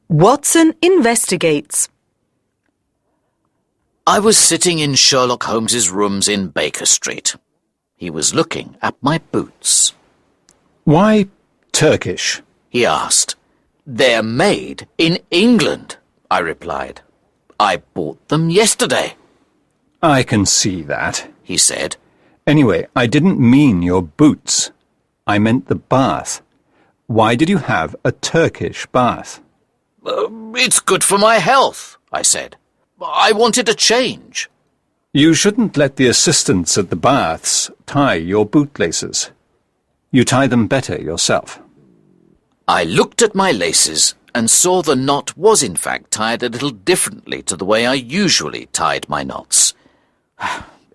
Watson investigates. I was sitting in Sherlock Holmes's rooms in Baker Street. He was looking at my boots. "Why Turkish?" He asked. "They're made in England," I replied. "I bought them yesterday," "I can see that," he said. "Anyway, I didn't mean your boots. I meant the bath. Why did you have a Turkish bath?" It's good for my health," I said. "I wanted a change." "You shouldn't let the assistants at the baths tie your bootlaces. You tie them better yourself." I looked at my laces and saw the knot was in fact tied a little differently to the way I usually tied my knots.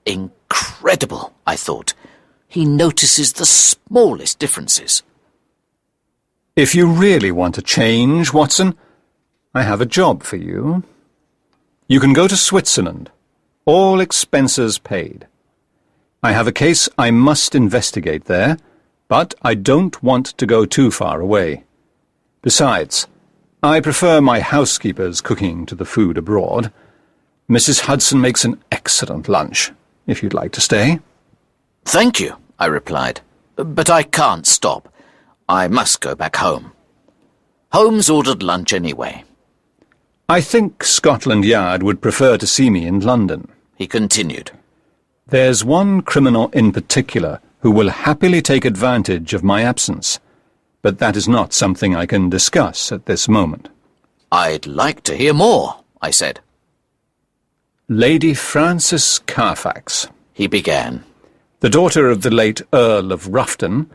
Incredible, I thought. He notices the smallest differences. "If you really want a change, Watson, I have a job for you. You can go to Switzerland, all expenses paid. I have a case I must investigate there, but I don't want to go too far away. Besides, I prefer my housekeeper's cooking to the food abroad. Mrs. Hudson makes an excellent lunch, if you'd like to stay." "Thank you," I replied, "but I can't stop. I must go back home." Holmes ordered lunch anyway. "I think Scotland Yard would prefer to see me in London," he continued. "There's one criminal in particular who will happily take advantage of my absence, but that is not something I can discuss at this moment." "I'd like to hear more," I said. "Lady Frances Carfax," he began. "the daughter of the late Earl of Ruffton,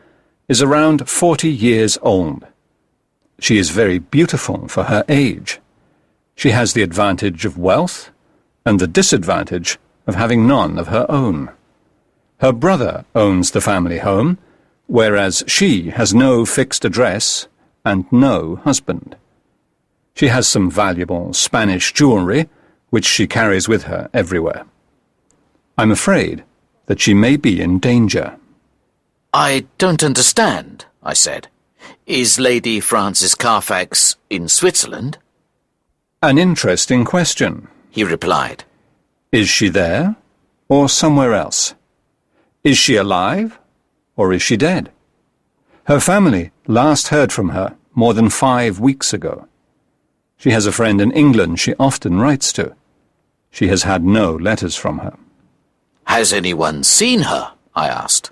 is around 40 years old. She is very beautiful for her age. She has the advantage of wealth and the disadvantage of having none of her own. Her brother owns the family home, whereas she has no fixed address and no husband. She has some valuable Spanish jewellery, which she carries with her everywhere. I'm afraid that she may be in danger." "I don't understand," I said. "Is Lady Frances Carfax in Switzerland?" "An interesting question," he replied. "Is she there, or somewhere else? Is she alive, or is she dead? Her family last heard from her more than 5 weeks ago. She has a friend in England she often writes to. She has had no letters from her." "Has anyone seen her?" I asked.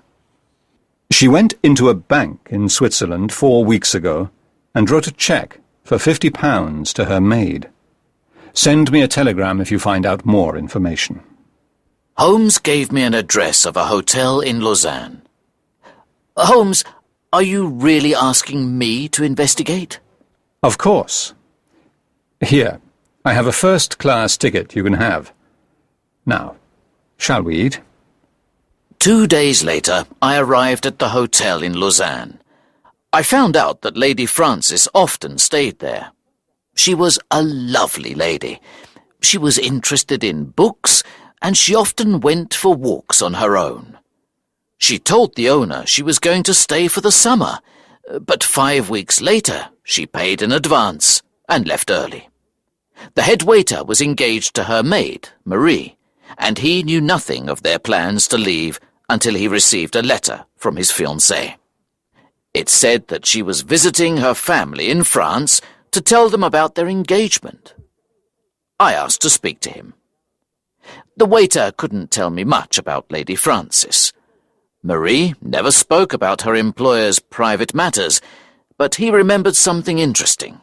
"She went into a bank in Switzerland 4 weeks ago and wrote a cheque for £50 to her maid. Send me a telegram if you find out more information." Holmes gave me an address of a hotel in Lausanne. "Holmes, are you really asking me to investigate?" "Of course. Here, I have a first-class ticket you can have. Now, shall we eat?" 2 days later, I arrived at the hotel in Lausanne. I found out that Lady Frances often stayed there. She was a lovely lady. She was interested in books, and she often went for walks on her own. She told the owner she was going to stay for the summer, but 5 weeks later she paid in advance and left early. The head waiter was engaged to her maid, Marie, and he knew nothing of their plans to leave until he received a letter from his fiancée. It said that she was visiting her family in France to tell them about their engagement. I asked to speak to him. The waiter couldn't tell me much about Lady Frances. Marie never spoke about her employer's private matters, but he remembered something interesting.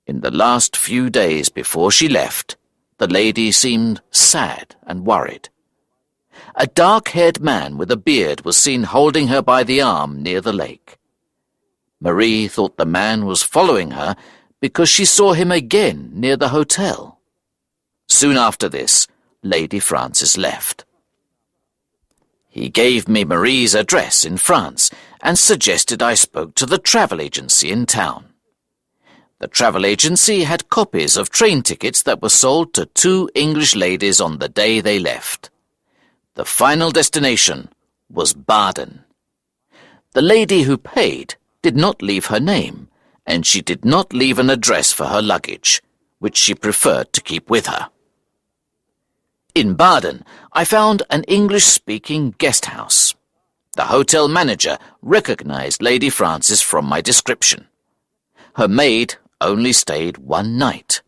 In the last few days before she left, the lady seemed sad and worried. A dark-haired man with a beard was seen holding her by the arm near the lake. Marie thought the man was following her because she saw him again near the hotel. Soon after this, Lady Frances left. He gave me Marie's address in France and suggested I spoke to the travel agency in town. The travel agency had copies of train tickets that were sold to 2 English ladies on the day they left. The final destination was Baden. The lady who paid did not leave her name, and she did not leave an address for her luggage, which she preferred to keep with her. In Baden, I found an English-speaking guest house. The hotel manager recognized Lady Frances from my description. Her maid only stayed one night.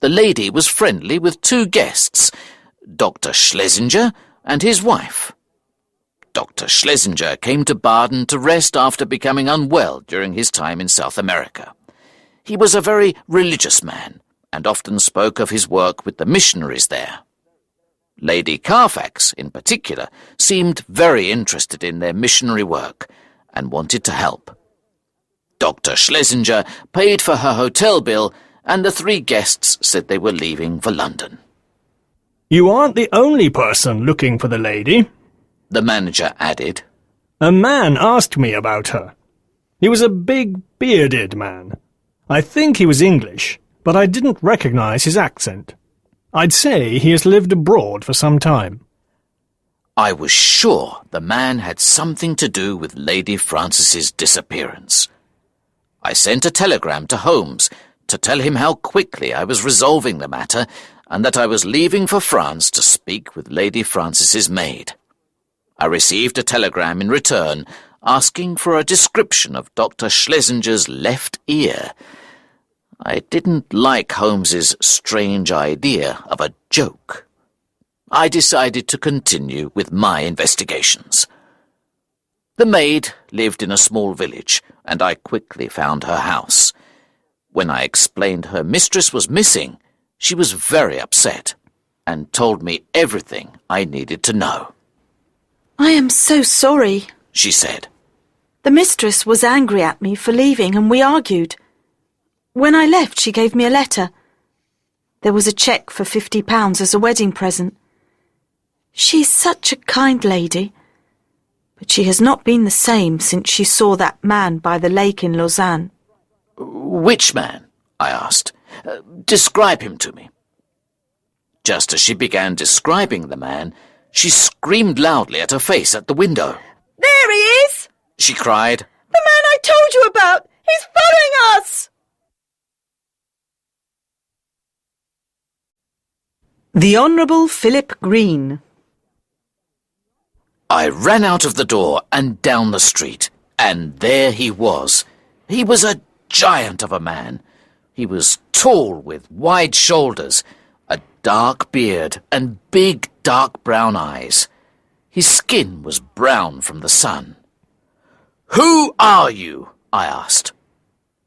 The lady was friendly with two guests, Dr. Schlesinger and his wife. Dr. Schlesinger came to Baden to rest after becoming unwell during his time in South America. He was a very religious man and often spoke of his work with the missionaries there. Lady Carfax, in particular, seemed very interested in their missionary work and wanted to help. Dr. Schlesinger paid for her hotel bill, and the three guests said they were leaving for London. "You aren't the only person looking for the lady," the manager added. "A man asked me about her. He was a big, bearded man. I think he was English, but I didn't recognize his accent. I'd say he has lived abroad for some time." I was sure the man had something to do with Lady Frances's disappearance. I sent a telegram to Holmes to tell him how quickly I was resolving the matter and that I was leaving for France to speak with Lady Frances's maid. I received a telegram in return asking for a description of Dr. Schlesinger's left ear. I didn't like Holmes's strange idea of a joke. I decided to continue with my investigations. The maid lived in a small village, and I quickly found her house. When I explained her mistress was missing, she was very upset and told me everything I needed to know. I am so sorry, she said. The mistress was angry at me for leaving and we argued. When I left, she gave me a letter. There was a cheque for £50 as a wedding present. She's such a kind lady, but she has not been the same since she saw that man by the lake in Lausanne. Which man? I asked. Describe him to me. Just as she began describing the man, she screamed loudly at her face at the window. There he is! She cried. The man I told you about! He's following us! The Honourable Philip Green. I ran out of the door and down the street, and there he was. He was a giant of a man. He was tall with wide shoulders, a dark beard and big dark brown eyes. His skin was brown from the sun. "Who are you?" I asked.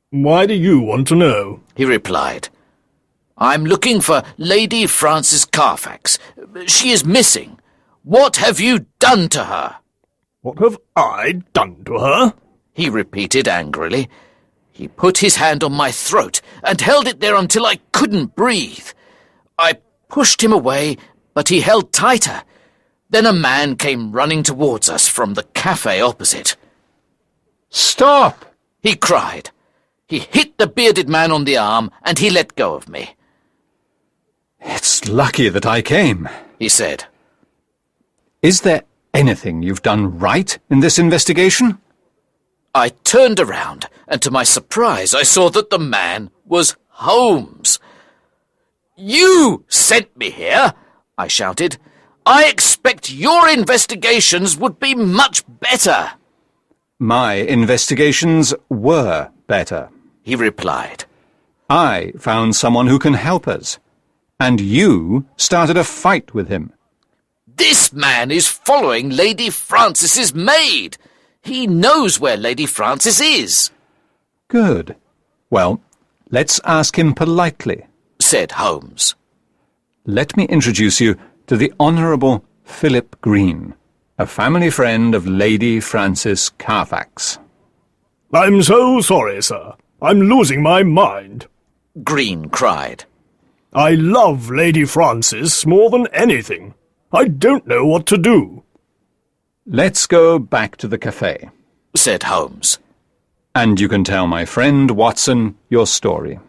"Why do you want to know?" he replied. "I'm looking for Lady Frances Carfax. She is missing. What have you done to her?" "What have I done to her?" he repeated angrily. He put his hand on my throat and held it there until I couldn't breathe. I pushed him away, but he held tighter. Then a man came running towards us from the cafe opposite. Stop! He cried. He hit the bearded man on the arm and he let go of me. It's lucky that I came, he said. Is there anything you've done right in this investigation? I turned around, and to my surprise I saw that the man was Holmes. "You sent me here," I shouted. "I expect your investigations would be much better." My investigations were better, he replied. I found someone who can help us, and you started a fight with him. This man is following Lady Frances's maid. He knows where Lady Frances is. Good. Well, let's ask him politely, said Holmes. Let me introduce you to the Honourable Philip Green, a family friend of Lady Frances Carfax. "I'm so sorry, sir. I'm losing my mind." Green cried. "I love Lady Frances more than anything. I don't know what to do." Let's go back to the cafe, said Holmes. And you can tell my friend Watson your story.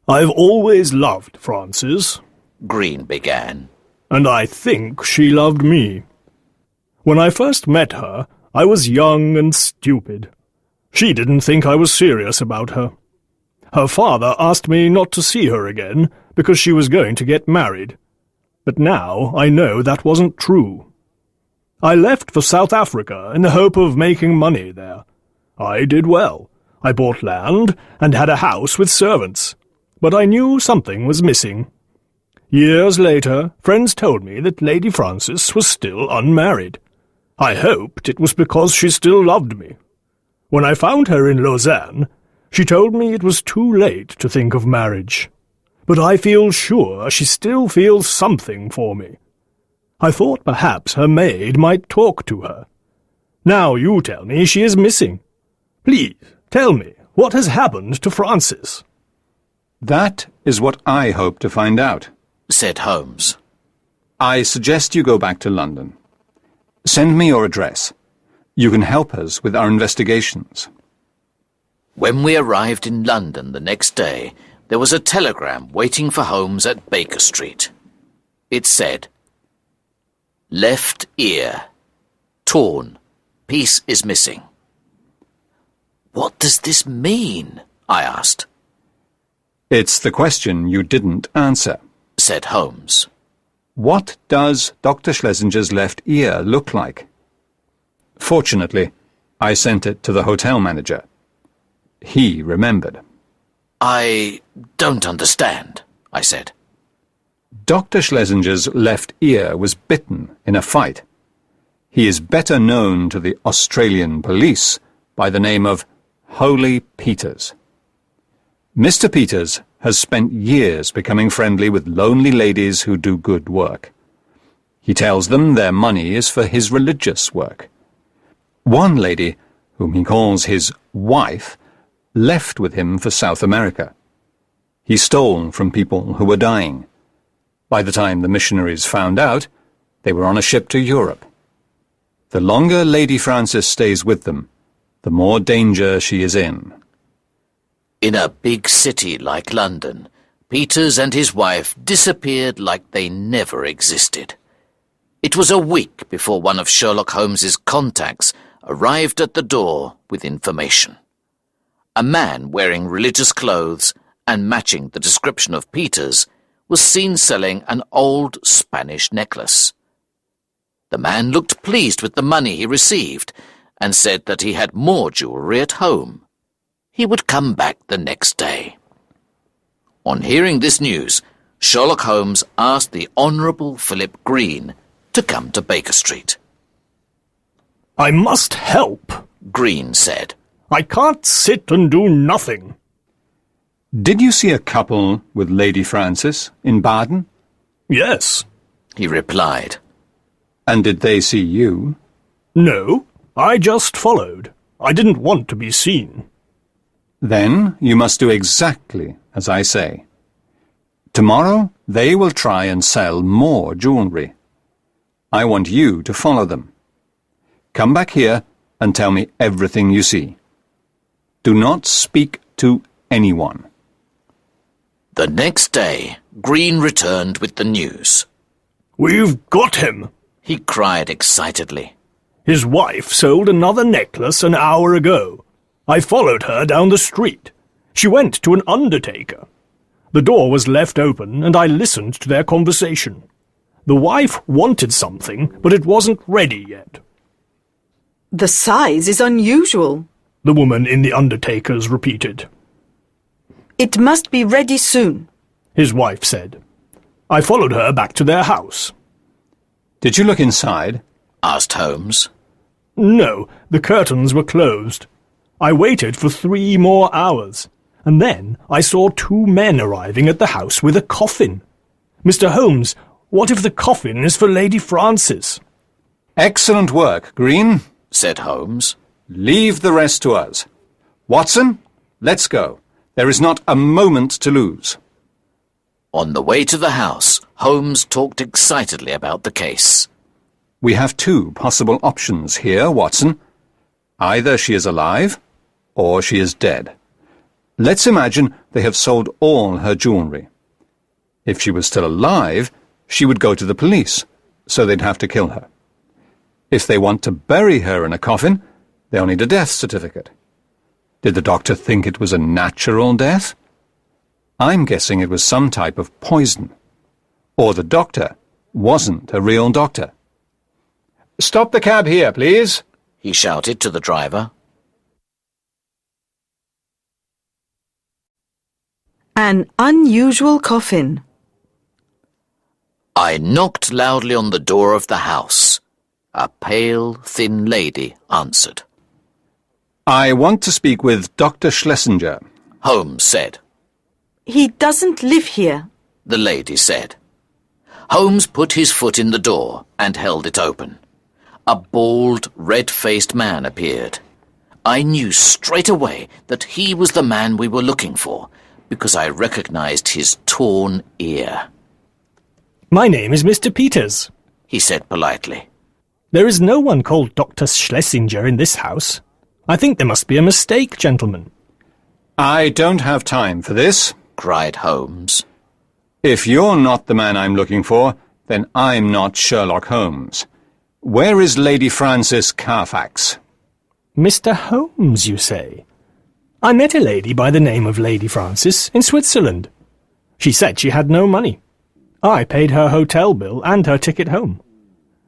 "I've always loved Frances," Green began. "and I think she loved me. When I first met her, I was young and stupid. She didn't think I was serious about her. Her father asked me not to see her again because she was going to get married. But now I know that wasn't true. I left for South Africa in the hope of making money there. I did well. I bought land and had a house with servants. But I knew something was missing. Years later, friends told me that Lady Frances was still unmarried. I hoped it was because she still loved me. When I found her in Lausanne, she told me it was too late to think of marriage. But I feel sure she still feels something for me. I thought perhaps her maid might talk to her. Now you tell me she is missing. Please, tell me, what has happened to Frances? That is what I hope to find out, said Holmes. I suggest you go back to London. Send me your address. You can help us with our investigations. When we arrived in London the next day, there was a telegram waiting for Holmes at Baker Street. It said, "Left ear. Torn. Piece is missing." "What does this mean?" I asked. It's the question you didn't answer, said Holmes. What does Dr. Schlesinger's left ear look like? Fortunately, I sent it to the hotel manager. He remembered. I don't understand, I said. Dr. Schlesinger's left ear was bitten in a fight. He is better known to the Australian police by the name of Holy Peters. Mr. Peters has spent years becoming friendly with lonely ladies who do good work. He tells them their money is for his religious work. One lady, whom he calls his wife, left with him for South America. He stole from people who were dying. By the time the missionaries found out, they were on a ship to Europe. The longer Lady Frances stays with them, the more danger she is in. In a big city like London, Peters and his wife disappeared like they never existed. It was a week before one of Sherlock Holmes's contacts arrived at the door with information. A man wearing religious clothes and matching the description of Peters was seen selling an old Spanish necklace. The man looked pleased with the money he received and said that he had more jewellery at home. He would come back the next day. On hearing this news, Sherlock Holmes asked the Honourable Philip Green to come to Baker Street. I must help, Green said. I can't sit and do nothing. Did you see a couple with Lady Frances in Baden? Yes. He replied. And did they see you? No, I just followed. I didn't want to be seen. Then you must do exactly as I say. Tomorrow they will try and sell more jewellery. I want you to follow them. Come back here and tell me everything you see. Do not speak to anyone. The next day, Green returned with the news. We've got him, he cried excitedly. His wife sold another necklace an hour ago. I followed her down the street. She went to an undertaker. The door was left open, and I listened to their conversation. The wife wanted something, but it wasn't ready yet. The size is unusual, the woman in the undertaker's repeated. It must be ready soon, his wife said. I followed her back to their house. Did you look inside? Asked Holmes. No, the curtains were closed. I waited for 3 more hours, and then I saw 2 men arriving at the house with a coffin. Mr. Holmes, what if the coffin is for Lady Frances? Excellent work, Green, said Holmes. Leave the rest to us. Watson, let's go. There is not a moment to lose. On the way to the house, Holmes talked excitedly about the case. We have 2 possible options here, Watson. Either she is alive, or she is dead. Let's imagine they have sold all her jewellery. If she was still alive, she would go to the police, so they'd have to kill her. If they want to bury her in a coffin, they'll need a death certificate. Did the doctor think it was a natural death? I'm guessing it was some type of poison. Or the doctor wasn't a real doctor. "Stop the cab here, please," he shouted to the driver. An unusual coffin. I knocked loudly on the door of the house. A pale, thin lady answered. "I want to speak with Dr. Schlesinger." Holmes said. He doesn't live here. The lady said. Holmes put his foot in the door and held it open. A bald, red-faced man appeared. I knew straight away that he was the man we were looking for, because I recognized his torn ear. My name is Mr. Peters, He said politely. There is no one called Dr. Schlesinger in this house. I think there must be a mistake, gentlemen. "I don't have time for this. Cried Holmes. If you're not the man I'm looking for, then I'm not Sherlock Holmes. Where is Lady Frances Carfax?" Mr. Holmes, you say? I met a lady by the name of Lady Frances in Switzerland. She said she had no money. I paid her hotel bill and her ticket home.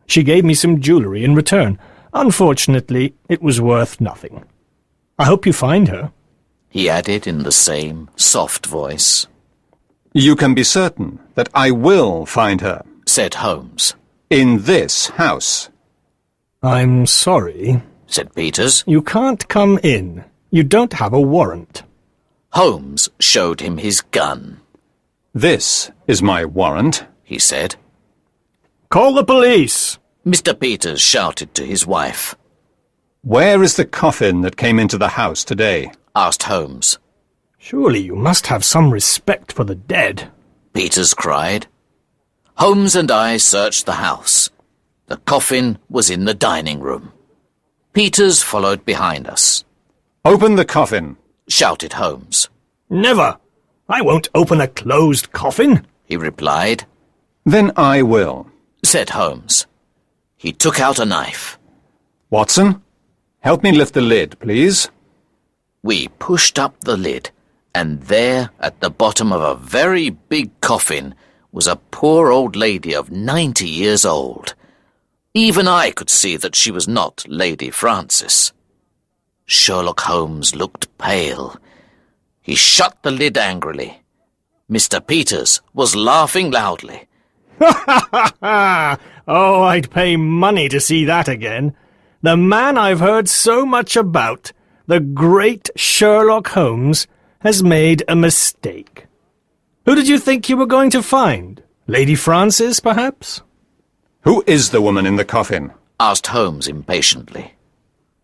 She gave me some jewellery in return. Unfortunately, it was worth nothing. I hope you find her. He added in the same soft voice. "You can be certain that I will find her. Said Holmes. In this house." I'm sorry. Said Peters. You can't come in. You don't have a warrant. Holmes showed him his gun. "This is my warrant." He said. Call the police! Mr. Peters shouted to his wife. "Where is the coffin that came into the house today?" Asked Holmes. Surely you must have some respect for the dead. Peters cried. Holmes and I searched the house. The coffin was in the dining room. Peters followed behind us. "Open the coffin." Shouted Holmes. Never! I won't open a closed coffin. He replied. "Then I will." Said Holmes. He took out a knife. "Watson, help me lift the lid, please." We pushed up the lid, and there, at the bottom of a very big coffin, was a poor old lady of 90 years old. Even I could see that she was not Lady Frances. Sherlock Holmes looked pale. He shut the lid angrily. Mr. Peters was laughing loudly. Oh, I'd pay money to see that again. The man I've heard so much about, the great Sherlock Holmes, has made a mistake. Who did you think you were going to find? Lady Frances, perhaps? "Who is the woman in the coffin?" Asked Holmes impatiently.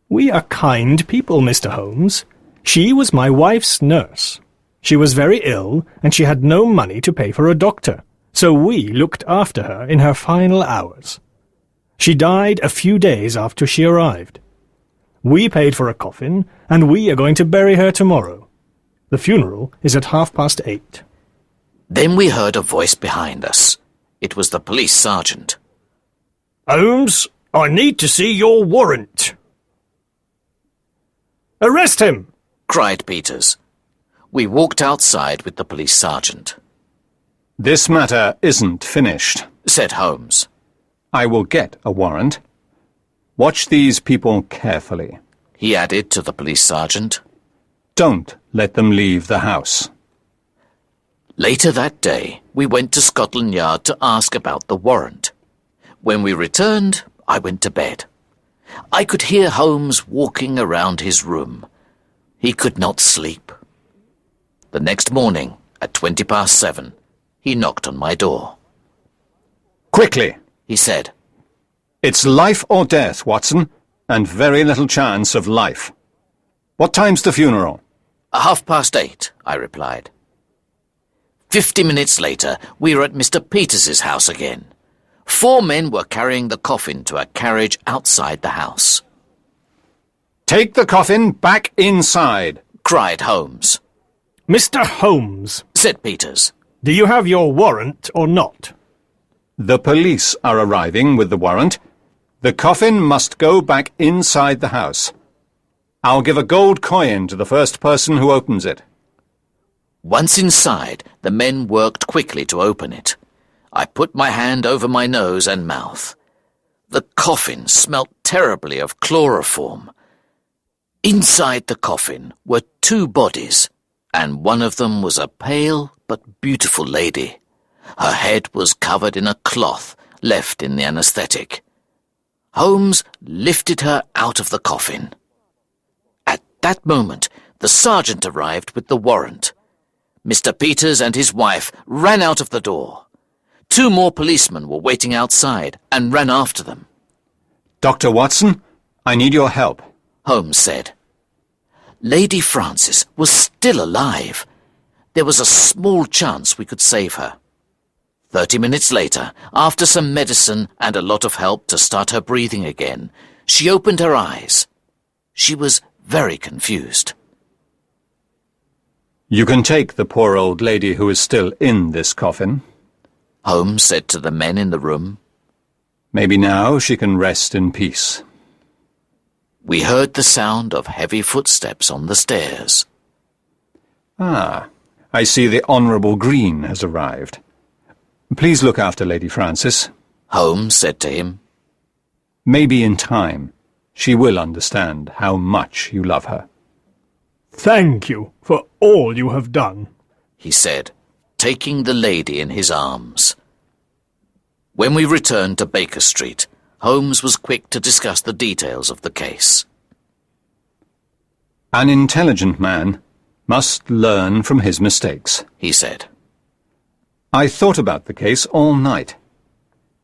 We are kind people, Mr. Holmes. She was my wife's nurse. She was very ill, and she had no money to pay for a doctor, so we looked after her in her final hours. She died a few days after she arrived. We paid for a coffin, and we are going to bury her tomorrow. The funeral is at 8:30. Then we heard a voice behind us. It was the police sergeant. Holmes, I need to see your warrant. Arrest him! Cried Peters. We walked outside with the police sergeant. "This matter isn't finished." Said Holmes. "I will get a warrant. Watch these people carefully. He added to the police sergeant. Don't let them leave the house." Later that day, we went to Scotland Yard to ask about the warrant. When we returned, I went to bed. I could hear Holmes walking around his room. He could not sleep. The next morning, at 7:20, he knocked on my door. "Quickly," He said. "It's life or death, Watson, and very little chance of life. What time's the funeral?" 8:30, I replied. 50 minutes later, we were at Mr. Peters's house again. 4 men were carrying the coffin to a carriage outside the house. "Take the coffin back inside," Cried Holmes. Mr. Holmes, Said Peters. do you have your warrant or not? "The police are arriving with the warrant. The coffin must go back inside the house. I'll give a gold coin to the first person who opens it. Once inside, the men worked quickly to open it. I put my hand over my nose and mouth. The coffin smelt terribly of chloroform. Inside the coffin were 2 bodies, and one of them was a pale but beautiful lady. Her head was covered in a cloth left in the anesthetic. Holmes lifted her out of the coffin. At that moment, the sergeant arrived with the warrant. Mr. Peters and his wife ran out of the door. 2 more policemen were waiting outside and ran after them. Dr. Watson, I need your help. Holmes said. Lady Frances was still alive. There was a small chance we could save her. 30 minutes later, after some medicine and a lot of help to start her breathing again, she opened her eyes. She was very confused. You can take the poor old lady who is still in this coffin. Holmes said to the men in the room. Maybe now she can rest in peace. We heard the sound of heavy footsteps on the stairs. Ah, I see the Honourable Green has arrived. Please look after Lady Frances. Holmes said to him. Maybe in time she will understand how much you love her. Thank you for all you have done, he said, taking the lady in his arms. When we returned to Baker Street, Holmes was quick to discuss the details of the case. An intelligent man must learn from his mistakes, he said. I thought about the case all night.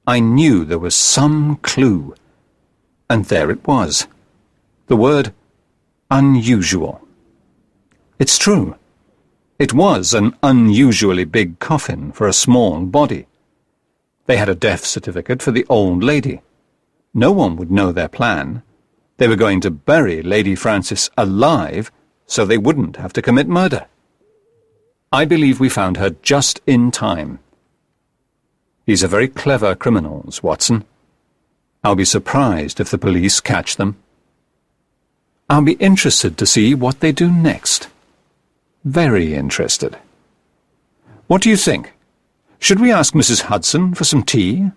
I knew there was some clue. And there it was. The word unusual. It's true. It was an unusually big coffin for a small body. They had a death certificate for the old lady. No one would know their plan. They were going to bury Lady Frances alive so they wouldn't have to commit murder. I believe we found her just in time. These are very clever criminals, Watson. I'll be surprised if the police catch them. I'll be interested to see what they do next. Very interested. What do you think? Should we ask Mrs. Hudson for some tea?